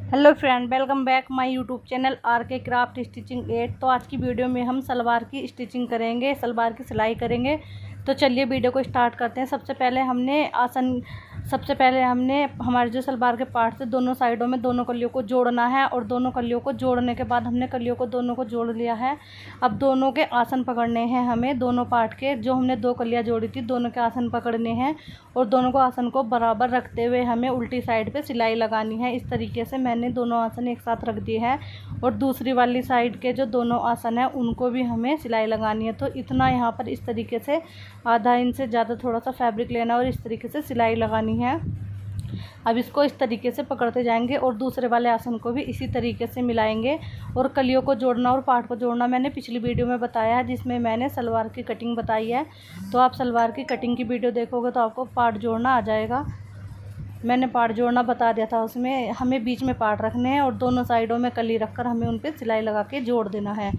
Hello friend, welcome back my YouTube channel are के craft stitching 8। तो आज की वीडियो में हम सलवार की स्टिचिंग करेंगे, सलवार की सिलाई करेंगे। तो चलिए वीडियो को स्टार्ट करते हैं। सबसे पहले हमने हमारे जो सलवार के पार्ट से दोनों साइडों में दोनों कलियों को जोड़ना है, और दोनों कलियों को जोड़ने के बाद हमने कलियों को दोनों को जोड़ लिया है। अब दोनों के आसन पकड़ने हैं हमें। दोनों पार्ट के जो हमने दो कलियाँ जोड़ी थी दोनों के आसन पकड़ने हैं, और दोनों को आसन को बराबर रखते हुए हमें उल्टी साइड पे सिलाई लगानी है। इस तरीके से मैंने दोनों आसन एक साथ रख दिए हैं, और दूसरी वाली साइड के जो दोनों आसन हैं उनको भी हमें सिलाई लगानी है। तो इतना यहाँ पर इस तरीके से आधा इंच से ज़्यादा थोड़ा सा फैब्रिक लेना और इस तरीके से सिलाई लगानी है। अब इसको इस तरीके से पकड़ते जाएंगे और दूसरे वाले आसन को भी इसी तरीके से मिलाएंगे। और कलियों को जोड़ना और पार्ट को जोड़ना मैंने पिछली वीडियो में बताया है, जिसमें मैंने सलवार की कटिंग बताई है। तो आप सलवार की कटिंग की वीडियो देखोगे तो आपको पार्ट जोड़ना आ जाएगा। मैंने पार्ट जोड़ना बता दिया था, उसमें हमें बीच में पार्ट रखने हैं और दोनों साइडों में कली रखकर हमें उन पर सिलाई लगा के जोड़ देना है।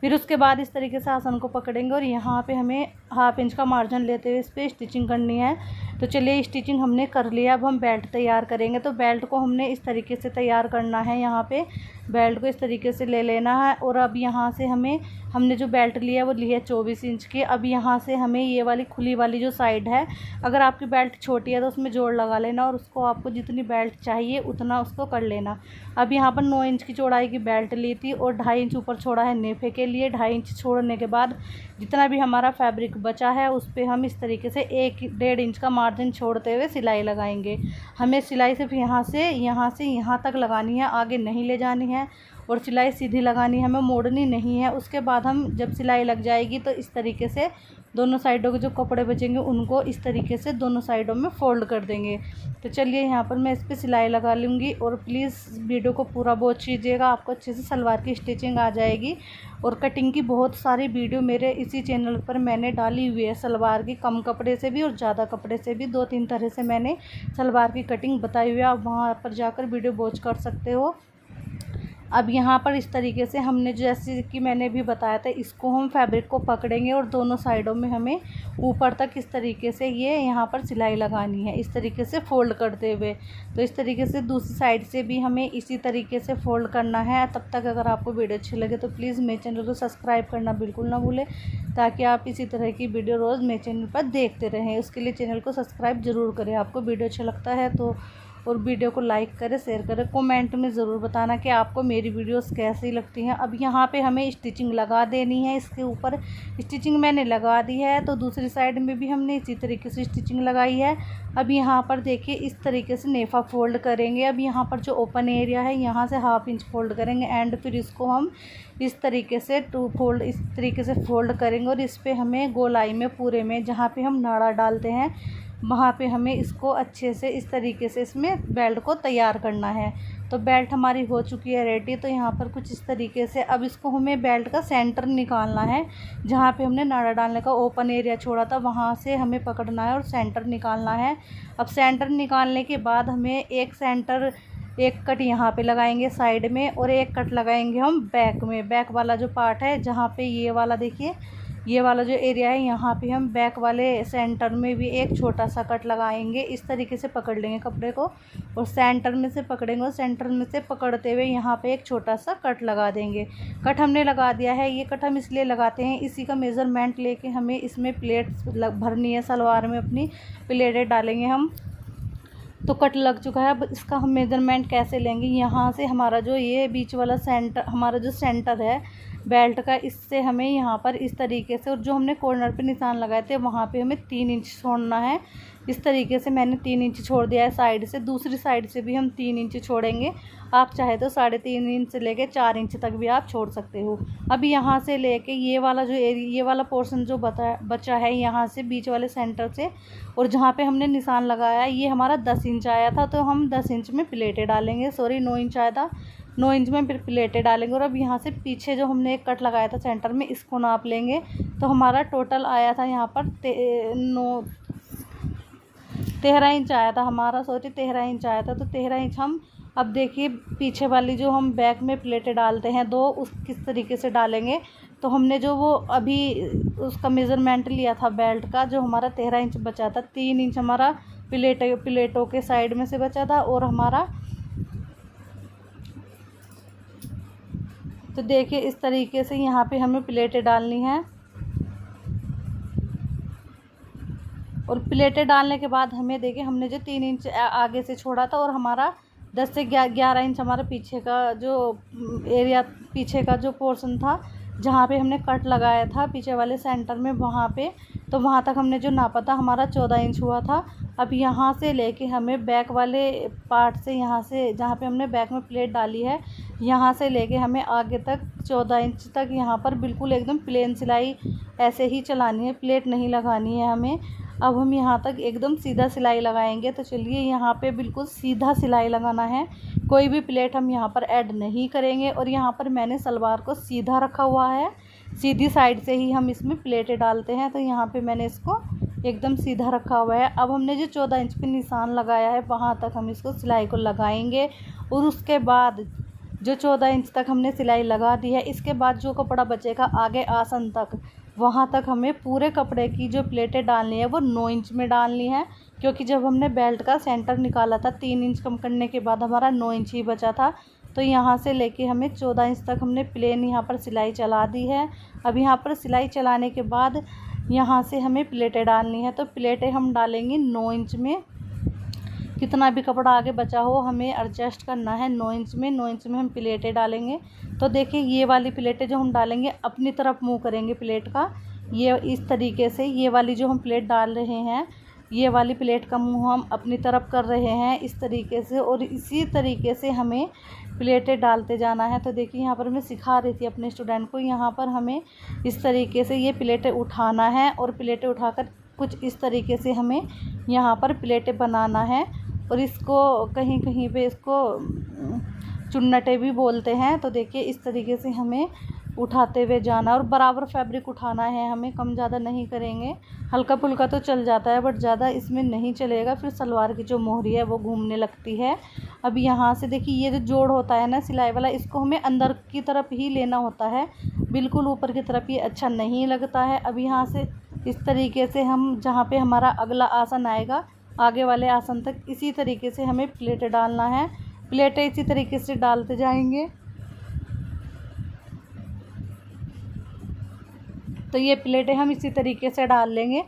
फिर उसके बाद इस तरीके से आसन को पकड़ेंगे और यहाँ पे हमें हाफ इंच का मार्जिन लेते हुए इस पर स्टिचिंग करनी है। तो चलिए स्टिचिंग हमने कर लिया। अब हम बेल्ट तैयार करेंगे। तो बेल्ट को हमने इस तरीके से तैयार करना है। यहाँ पे बेल्ट को इस तरीके से ले लेना है, और अब यहाँ से हमने जो बेल्ट लिया है वो ली है 24 इंच की। अब यहाँ से हमें ये वाली खुली वाली जो साइड है, अगर आपकी बेल्ट छोटी है तो उसमें जोड़ लगा लेना, और उसको आपको जितनी बेल्ट चाहिए उतना उसको कर लेना। अब यहाँ पर 9 इंच की चौड़ाई की बेल्ट ली थी और 2.5 इंच ऊपर छोड़ा है नेफे के लिए। 2.5 इंच छोड़ने के बाद जितना भी हमारा फैब्रिक बचा है उस पर हम इस तरीके से 1-1.5 इंच का मार्जिन छोड़ते हुए सिलाई लगाएंगे। हमें सिलाई सिर्फ यहाँ से यहाँ तक लगानी है, आगे नहीं ले जानी है, और सिलाई सीधी लगानी है, हमें मोड़नी नहीं है। उसके बाद हम जब सिलाई लग जाएगी तो इस तरीके से दोनों साइडों के जो कपड़े बचेंगे उनको इस तरीके से दोनों साइडों में फ़ोल्ड कर देंगे। तो चलिए यहाँ पर मैं इस पर सिलाई लगा लूँगी, और प्लीज़ वीडियो को पूरा वॉच कीजिएगा, आपको अच्छे से सलवार की स्टिचिंग आ जाएगी। और कटिंग की बहुत सारी वीडियो मेरे इसी चैनल पर मैंने डाली हुई है, सलवार की कम कपड़े से भी और ज़्यादा कपड़े से भी 2-3 तरह से मैंने सलवार की कटिंग बताई हुई है। आप वहाँ पर जाकर वीडियो वॉच कर सकते हो। अब यहाँ पर इस तरीके से हमने जैसे कि मैंने भी बताया था, इसको हम फैब्रिक को पकड़ेंगे और दोनों साइडों में हमें ऊपर तक इस तरीके से ये यहाँ पर सिलाई लगानी है, इस तरीके से फ़ोल्ड करते हुए। तो इस तरीके से दूसरी साइड से भी हमें इसी तरीके से फ़ोल्ड करना है। तब तक अगर आपको वीडियो अच्छी लगे तो प्लीज़ मेरे चैनल को सब्सक्राइब करना बिल्कुल ना भूलें, ताकि आप इसी तरह की वीडियो रोज़ मेरे चैनल पर देखते रहें। उसके लिए चैनल को सब्सक्राइब ज़रूर करें। आपको वीडियो अच्छा लगता है तो और वीडियो को लाइक करें, शेयर करें, कमेंट में ज़रूर बताना कि आपको मेरी वीडियोस कैसी लगती हैं। अब यहाँ पे हमें स्टिचिंग लगा देनी है। इसके ऊपर स्टिचिंग मैंने लगा दी है, तो दूसरी साइड में भी हमने इसी तरीके से स्टिचिंग लगाई है। अब यहाँ पर देखिए इस तरीके से नेफा फोल्ड करेंगे। अब यहाँ पर जो ओपन एरिया है यहाँ से 1/2 इंच फोल्ड करेंगे, एंड फिर इसको हम इस तरीके से इस तरीके से फोल्ड करेंगे, और इस पर हमें गोलाई में पूरे में जहाँ पे हम नाड़ा डालते हैं वहाँ पे हमें इसको अच्छे से इस तरीके से इसमें बेल्ट को तैयार करना है। तो बेल्ट हमारी हो चुकी है रेडी। तो यहाँ पर कुछ इस तरीके से अब इसको हमें बेल्ट का सेंटर निकालना है। जहाँ पे हमने नाड़ा डालने का ओपन एरिया छोड़ा था वहाँ से हमें पकड़ना है और सेंटर निकालना है। अब सेंटर निकालने के बाद हमें एक कट यहाँ पे लगाएंगे साइड में, और एक कट लगाएंगे हम बैक में। बैक वाला जो पार्ट है जहाँ पे ये वाला देखिए, ये वाला जो एरिया है यहाँ पे हम बैक वाले सेंटर में भी एक छोटा सा कट लगाएंगे। इस तरीके से पकड़ लेंगे कपड़े को, और सेंटर में से पकड़ेंगे, और सेंटर में से पकड़ते हुए यहाँ पे एक छोटा सा कट लगा देंगे। कट हमने लगा दिया है। ये कट हम इसलिए लगाते हैं, इसी का मेज़रमेंट लेके हमें इसमें प्लेट्स भरनी है। सलवार में अपनी प्लेटें डालेंगे हम। तो कट लग चुका है। अब इसका हम मेज़रमेंट कैसे लेंगे, यहाँ से हमारा जो ये बीच वाला हमारा जो सेंटर है बेल्ट का, इससे हमें यहाँ पर इस तरीके से, और जो हमने कॉर्नर पे निशान लगाए थे वहाँ पे हमें 3 इंच छोड़ना है। इस तरीके से मैंने 3 इंच छोड़ दिया है साइड से। दूसरी साइड से भी हम 3 इंच छोड़ेंगे। आप चाहे तो 3.5 इंच से लेके 4 इंच तक भी आप छोड़ सकते हो। अब यहाँ से लेके ये वाला पोर्शन जो बचा है यहाँ से बीच वाले सेंटर से, और जहाँ पे हमने निशान लगाया है ये हमारा 10 इंच आया था, तो हम 10 इंच में प्लेटें डालेंगे। 9 इंच आया था, 9 इंच में फिर प्लेटें डालेंगे। और अब यहाँ से पीछे जो हमने एक कट लगाया था सेंटर में, इसको नाप लेंगे। तो हमारा टोटल आया था यहाँ पर 13 इंच आया था हमारा। 13 इंच आया था। तो 13 इंच हम अब देखिए पीछे वाली जो हम बैक में प्लेटें डालते हैं दो, उस किस तरीके से डालेंगे। तो हमने जो वो अभी उसका मेज़रमेंट लिया था बेल्ट का, जो हमारा 13 इंच बचा था, 3 इंच हमारा प्लेटों के साइड में से बचा था, और हमारा तो देखिए इस तरीके से यहाँ पे हमें प्लेटें डालनी हैं। और प्लेटें डालने के बाद हमें देखिए हमने जो 3 इंच आगे से छोड़ा था और हमारा 10 से 11 इंच हमारा पीछे का जो एरिया, पीछे का जो पोर्शन था जहाँ पे हमने कट लगाया था पीछे वाले सेंटर में, वहाँ पे तो वहाँ तक हमने जो नापा था हमारा 14 इंच हुआ था। अब यहाँ से लेके हमें बैक वाले पार्ट से, यहाँ से जहाँ पे हमने बैक में प्लेट डाली है, यहाँ से लेके हमें आगे तक 14 इंच तक यहाँ पर बिल्कुल एकदम प्लेन सिलाई ऐसे ही चलानी है, प्लेट नहीं लगानी है हमें। अब हम यहाँ तक एकदम सीधा सिलाई लगाएंगे। तो चलिए यहाँ पे बिल्कुल सीधा सिलाई लगाना है, कोई भी प्लेट हम यहाँ पर ऐड नहीं करेंगे। और यहाँ पर मैंने सलवार को सीधा रखा हुआ है, सीधी साइड से ही हम इसमें प्लेटें डालते हैं। तो यहाँ पे मैंने इसको एकदम सीधा रखा हुआ है। अब हमने जो 14 इंच पे निशान लगाया है वहाँ तक हम इसको सिलाई को लगाएंगे। और उसके बाद जो 14 इंच तक हमने सिलाई लगा दी है, इसके बाद जो कपड़ा बचेगा आगे आसन तक, वहाँ तक हमें पूरे कपड़े की जो प्लेटें डालनी है वो 9 इंच में डालनी है। क्योंकि जब हमने बेल्ट का सेंटर निकाला था 3 इंच कम करने के बाद हमारा 9 इंच ही बचा था। तो यहाँ से लेके हमें 14 इंच तक हमने प्लेन यहाँ पर सिलाई चला दी है। अब यहाँ पर सिलाई चलाने के बाद यहाँ से हमें प्लेटें डालनी है। तो प्लेटें हम डालेंगे 9 इंच में, कितना भी कपड़ा आगे बचा हो हमें एडजस्ट करना है 9 इंच में। 9 इंच में हम प्लेटें डालेंगे। तो देखिए ये वाली प्लेटें जो हम डालेंगे अपनी तरफ मुँह करेंगे प्लेट का, ये इस तरीके से। ये वाली जो हम प्लेट डाल रहे हैं, ये वाली प्लेट का मुँह हम अपनी तरफ कर रहे हैं इस तरीके से। और इसी तरीके से हमें प्लेटें डालते जाना है। तो देखिए यहाँ पर मैं सिखा रही थी अपने स्टूडेंट को, यहाँ पर हमें इस तरीके से ये प्लेटें उठाना है और प्लेटें उठाकर कुछ इस तरीके से हमें यहाँ पर प्लेटें बनाना है। और इसको कहीं कहीं पे इसको चुन्नटे भी बोलते हैं। तो देखिए इस तरीके से हमें उठाते हुए जाना और बराबर फैब्रिक उठाना है हमें, कम ज़्यादा नहीं करेंगे। हल्का फुल्का तो चल जाता है बट ज़्यादा इसमें नहीं चलेगा, फिर सलवार की जो मोहरी है वो घूमने लगती है। अब यहाँ से देखिए ये जो जोड़ होता है ना सिलाई वाला, इसको हमें अंदर की तरफ ही लेना होता है, बिल्कुल ऊपर की तरफ ये अच्छा नहीं लगता है। अब यहाँ से इस तरीके से हम जहाँ पे हमारा अगला आसन आएगा आगे वाले आसन तक इसी तरीके से हमें प्लेटें डालना है। प्लेटें इसी तरीके से डालते जाएंगे। तो ये प्लेटें हम इसी तरीके से डाल लेंगे।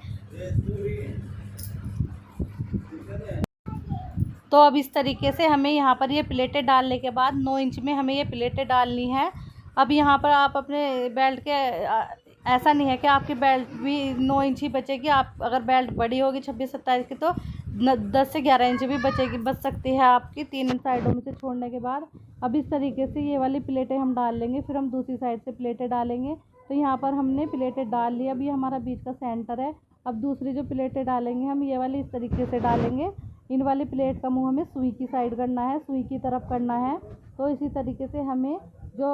तो अब इस तरीके से हमें यहाँ पर ये प्लेटें डालने के बाद 9 इंच में हमें ये प्लेटें डालनी है। अब यहाँ पर आप अपने बेल्ट के ऐसा नहीं है कि आपकी बेल्ट भी 9 इंच ही बचेगी। आप अगर बेल्ट बड़ी होगी 26-27 की तो 10 से 11 इंच भी बच सकती है आपकी 3 साइडों में से छोड़ने के बाद। अब इस तरीके से ये वाली प्लेटें हम डाल लेंगे, फिर हम दूसरी साइड से प्लेटें डालेंगे। तो यहाँ पर हमने प्लेटें डाल ली। अब ये हमारा बीच का सेंटर है। अब दूसरी जो प्लेटें डालेंगे हम ये वाली इस तरीके से डालेंगे। इन वाली प्लेट का मुंह हमें सुई की साइड करना है, सुई की तरफ करना है। तो इसी तरीके से हमें जो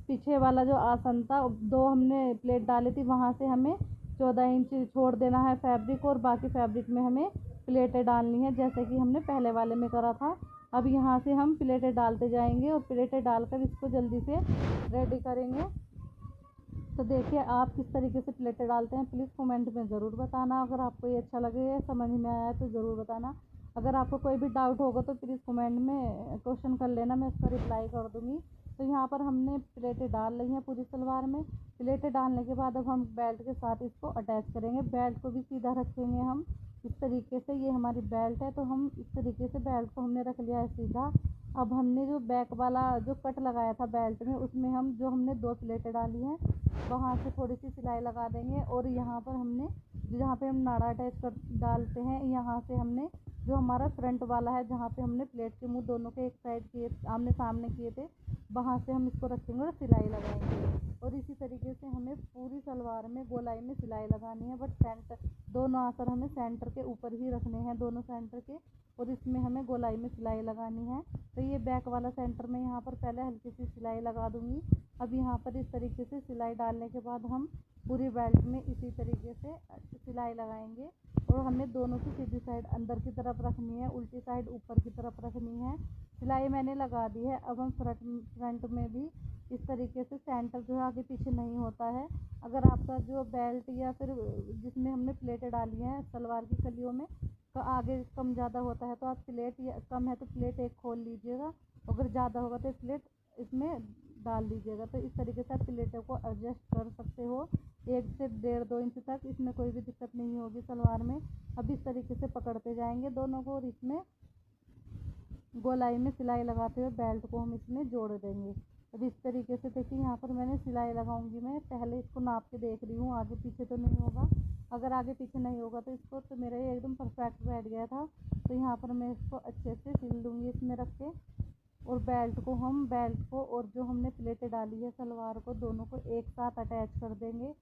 पीछे वाला जो आसन था 2 हमने प्लेट डाली थी, वहाँ से हमें 14 इंच छोड़ देना है फैब्रिक और बाकी फैब्रिक में हमें प्लेटें डालनी है जैसे कि हमने पहले वाले में करा था। अब यहाँ से हम प्लेटें डालते जाएंगे और प्लेटें डालकर इसको जल्दी से रेडी करेंगे। तो देखिए आप किस तरीके से प्लेटें डालते हैं प्लीज़ कमेंट में ज़रूर बताना। अगर आपको ये अच्छा लगे या समझ में आया तो ज़रूर बताना। अगर आपको कोई भी डाउट होगा तो प्लीज़ कमेंट में क्वेश्चन कर लेना, मैं उसका रिप्लाई कर दूँगी। तो यहाँ पर हमने प्लेटें डाल ली हैं पूरी सलवार में। प्लेटें डालने के बाद अब हम बेल्ट के साथ इसको अटैच करेंगे। बेल्ट को भी सीधा रखेंगे हम इस तरीके से। ये हमारी बेल्ट है तो हम इस तरीके से बेल्ट को हमने रख लिया है सीधा। अब हमने जो बैक वाला जो कट लगाया था बेल्ट में, उसमें हम जो हमने 2 प्लेटें डाली हैं वहाँ से थोड़ी सी सिलाई लगा देंगे। और यहाँ पर हमने जहाँ पे हम नाड़ा अटैच कर डालते हैं, यहाँ से हमने जो हमारा फ्रंट वाला है जहाँ पे हमने प्लेट के मुंह दोनों के एक साइड किए आमने सामने किए थे, वहाँ से हम इसको रखेंगे और सिलाई लगाएंगे। और इसी तरीके से हमें पूरी सलवार में गोलाई में सिलाई लगानी है, बट सेंटर दोनों आंसर हमें सेंटर के ऊपर ही रखने हैं, दोनों सेंटर के। और इसमें हमें गोलाई में सिलाई लगानी है। तो ये बैक वाला सेंटर में यहाँ पर पहले हल्की सी सिलाई लगा दूँगी। अब यहाँ पर इस तरीके से सिलाई डालने के बाद हम पूरी बेल्ट में इसी तरीके से सिलाई लगाएंगे। और हमें दोनों की सीधी साइड अंदर की तरफ रखनी है, उल्टी साइड ऊपर की तरफ रखनी है। सिलाई मैंने लगा दी है। अब हम फ्रंट में भी इस तरीके से सेंटर जो है आगे पीछे नहीं होता है। अगर आपका जो बेल्ट या फिर जिसमें हमने प्लेटें डाली हैं सलवार की कलियों में तो आगे कम ज़्यादा होता है तो आप प्लेट या कम है तो प्लेट एक खोल लीजिएगा, अगर ज़्यादा होगा तो प्लेट इसमें डाल दीजिएगा। तो इस तरीके से आप प्लेटों को एडजस्ट कर सकते हो 1 से 1.5-2 इंच तक, इसमें कोई भी दिक्कत नहीं होगी सलवार में। अब इस तरीके से पकड़ते जाएंगे दोनों को और इसमें गोलाई में सिलाई लगाते हुए बेल्ट को हम इसमें जोड़ देंगे। अब इस तरीके से देखिए यहाँ पर मैंने सिलाई लगाऊंगी। मैं पहले इसको नाप के देख रही हूँ, आगे पीछे तो नहीं होगा। अगर आगे पीछे नहीं होगा तो इसको तो मेरा ये एकदम परफेक्ट बैठ गया था। तो यहाँ पर मैं इसको अच्छे से सिल लूँगी इसमें रख के। और बेल्ट को और जो हमने प्लेटें डाली है सलवार को, दोनों को एक साथ अटैच कर देंगे।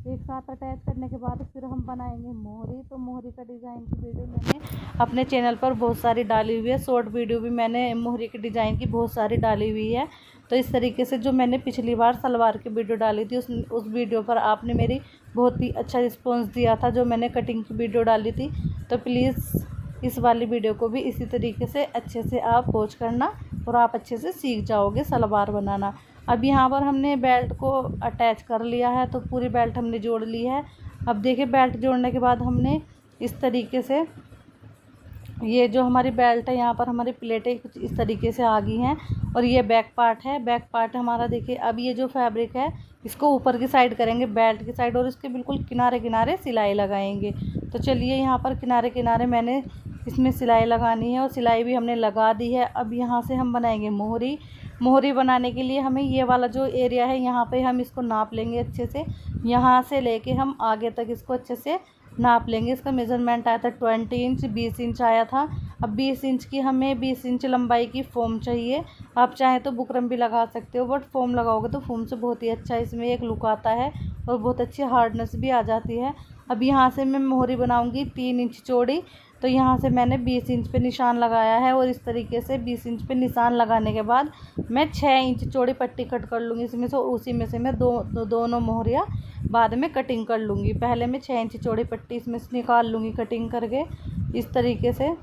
एक साथ अटैच करने के बाद फिर हम बनाएंगे मोहरी। तो मोहरी का डिज़ाइन की वीडियो मैंने अपने चैनल पर बहुत सारी डाली हुई है, शॉर्ट वीडियो भी मैंने मोहरी के डिज़ाइन की बहुत सारी डाली हुई है। तो इस तरीके से जो मैंने पिछली बार सलवार की वीडियो डाली थी उस वीडियो पर आपने मेरी बहुत ही अच्छा रिस्पॉन्स दिया था जो मैंने कटिंग की वीडियो डाली थी। तो प्लीज़ इस वाली वीडियो को भी इसी तरीके से अच्छे से आप वॉच करना और आप अच्छे से सीख जाओगे सलवार बनाना। अब यहाँ पर हमने बेल्ट को अटैच कर लिया है, तो पूरी बेल्ट हमने जोड़ ली है। अब देखिए बेल्ट जोड़ने के बाद हमने इस तरीके से ये जो हमारी बेल्ट है, यहाँ पर हमारी प्लेटें कुछ इस तरीके से आ गई हैं। और ये बैक पार्ट है, बैक पार्ट हमारा देखिए। अब ये जो फैब्रिक है इसको ऊपर की साइड करेंगे, बेल्ट की साइड, और इसके बिल्कुल किनारे किनारे सिलाई लगाएंगे। तो चलिए यहाँ पर किनारे किनारे मैंने इसमें सिलाई लगानी है और सिलाई भी हमने लगा दी है। अब यहाँ से हम बनाएंगे मोहरी। मोहरी बनाने के लिए हमें ये वाला जो एरिया है यहाँ पे हम इसको नाप लेंगे अच्छे से। यहाँ से लेके हम आगे तक इसको अच्छे से नाप लेंगे। इसका मेज़रमेंट आया था 20 इंच, 20 इंच आया था। अब 20 इंच की हमें 20 इंच लंबाई की फोम चाहिए। आप चाहें तो बुकरम भी लगा सकते हो, बट फोम लगाओगे तो फोम से बहुत ही अच्छा इसमें एक लुक आता है और बहुत अच्छी हार्डनेस भी आ जाती है। अब यहाँ से मैं मोहरी बनाऊँगी 3 इंच चौड़ी। तो यहाँ से मैंने 20 इंच पे निशान लगाया है और इस तरीके से 20 इंच पे निशान लगाने के बाद मैं 6 इंच चौड़ी पट्टी कट कर लूँगी इसमें से। उसी में से मैं दोनों मोहरियाँ बाद में कटिंग कर लूँगी। पहले मैं 6 इंच चौड़ी पट्टी इसमें से निकाल लूँगी कटिंग करके इस तरीके से।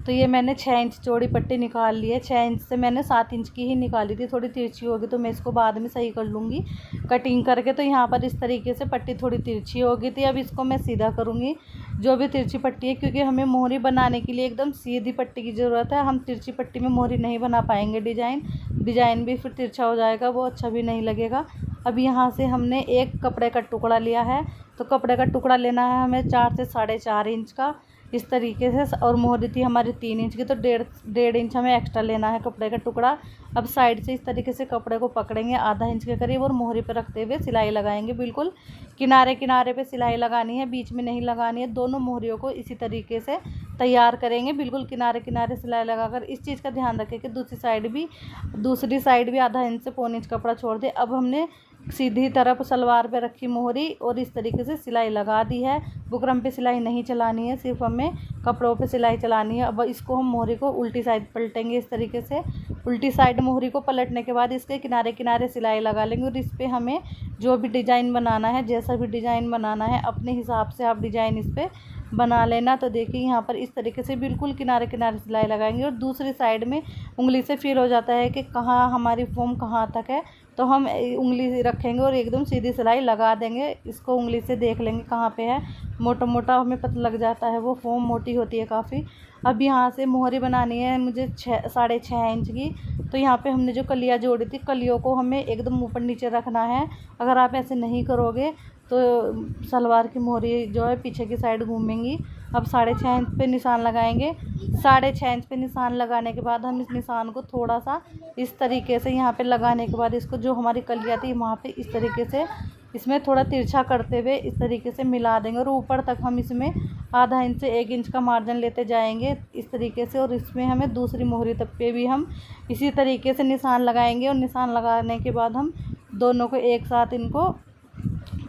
तो ये मैंने 6 इंच चौड़ी पट्टी निकाल ली है। 6 इंच से मैंने 7 इंच की ही निकाली थी, थोड़ी तिरछी होगी तो मैं इसको बाद में सही कर लूँगी कटिंग करके। तो यहाँ पर इस तरीके से पट्टी थोड़ी तिरछी हो गई थी। अब इसको मैं सीधा करूँगी जो भी तिरछी पट्टी है, क्योंकि हमें मोहरी बनाने के लिए एकदम सीधी पट्टी की ज़रूरत है। हम तिरछी पट्टी में मोहरी नहीं बना पाएंगे, डिज़ाइन भी फिर तिरछा हो जाएगा, वो अच्छा भी नहीं लगेगा। अब यहाँ से हमने एक कपड़े का टुकड़ा लिया है। तो कपड़े का टुकड़ा लेना है हमें 4 से 4.5 इंच का इस तरीके से। और मोहरी थी हमारी 3 इंच की, तो 1.5 इंच हमें एक्स्ट्रा लेना है कपड़े का टुकड़ा। अब साइड से इस तरीके से कपड़े को पकड़ेंगे आधा इंच के करीब और मोहरी पे रखते हुए सिलाई लगाएंगे। बिल्कुल किनारे किनारे पे सिलाई लगानी है, बीच में नहीं लगानी है। दोनों मोहरियों को इसी तरीके से तैयार करेंगे, बिल्कुल किनारे किनारे सिलाई लगाकर। इस चीज़ का ध्यान रखें कि दूसरी साइड भी आधा इंच से 1.25 इंच कपड़ा छोड़ दे। अब हमने सीधी तरफ सलवार पे रखी मोहरी और इस तरीके से सिलाई लगा दी है। बुकरम पे सिलाई नहीं चलानी है, सिर्फ हमें कपड़ों पे सिलाई चलानी है। अब इसको हम मोहरी को उल्टी साइड पलटेंगे इस तरीके से। उल्टी साइड मोहरी को पलटने के बाद इसके किनारे किनारे सिलाई लगा लेंगे और इस पर हमें जो भी डिज़ाइन बनाना है, जैसा भी डिज़ाइन बनाना है अपने हिसाब से आप डिज़ाइन इस पर बना लेना। तो देखिए यहाँ पर इस तरीके से बिल्कुल किनारे किनारे सिलाई लगाएंगे और दूसरी साइड में उंगली से फील हो जाता है कि कहाँ हमारी फोम कहाँ तक है, तो हम उंगली रखेंगे और एकदम सीधी सिलाई लगा देंगे। इसको उंगली से देख लेंगे कहाँ पे है, मोटा मोटा हमें पता लग जाता है, वो फोम मोटी होती है काफ़ी। अब यहाँ से मोहरी बनानी है मुझे 6.5 इंच की। तो यहाँ पे हमने जो कलियाँ जोड़ी थी, कलियों को हमें एकदम ऊपर नीचे रखना है। अगर आप ऐसे नहीं करोगे तो सलवार की मोहरी जो है पीछे की साइड घूमेंगी। अब 6.5 इंच पे निशान लगाएंगे। 6.5 इंच पे निशान लगाने के बाद हम इस निशान को थोड़ा सा इस तरीके से यहाँ पे लगाने के बाद इसको जो हमारी कलियाँ थी वहाँ पे इस तरीके से इसमें थोड़ा तिरछा करते हुए इस तरीके से मिला देंगे और ऊपर तक हम इसमें आधा इंच से 1 इंच का मार्जिन लेते जाएंगे इस तरीके से। और इसमें हमें दूसरी मोहरी तक पे भी हम इसी तरीके से निशान लगाएंगे और निशान लगाने के बाद हम दोनों को एक साथ इनको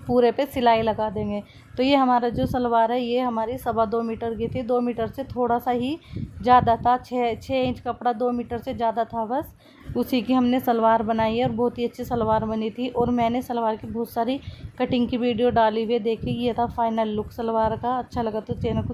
पूरे पे सिलाई लगा देंगे। तो ये हमारा जो सलवार है ये हमारी 2.25 मीटर की थी, 2 मीटर से थोड़ा सा ही ज़्यादा था, 6 इंच कपड़ा 2 मीटर से ज़्यादा था बस, उसी की हमने सलवार बनाई है और बहुत ही अच्छी सलवार बनी थी। और मैंने सलवार की बहुत सारी कटिंग की वीडियो डाली हुई है, देखिए ये था फाइनल लुक सलवार का। अच्छा लगा तो चैनल को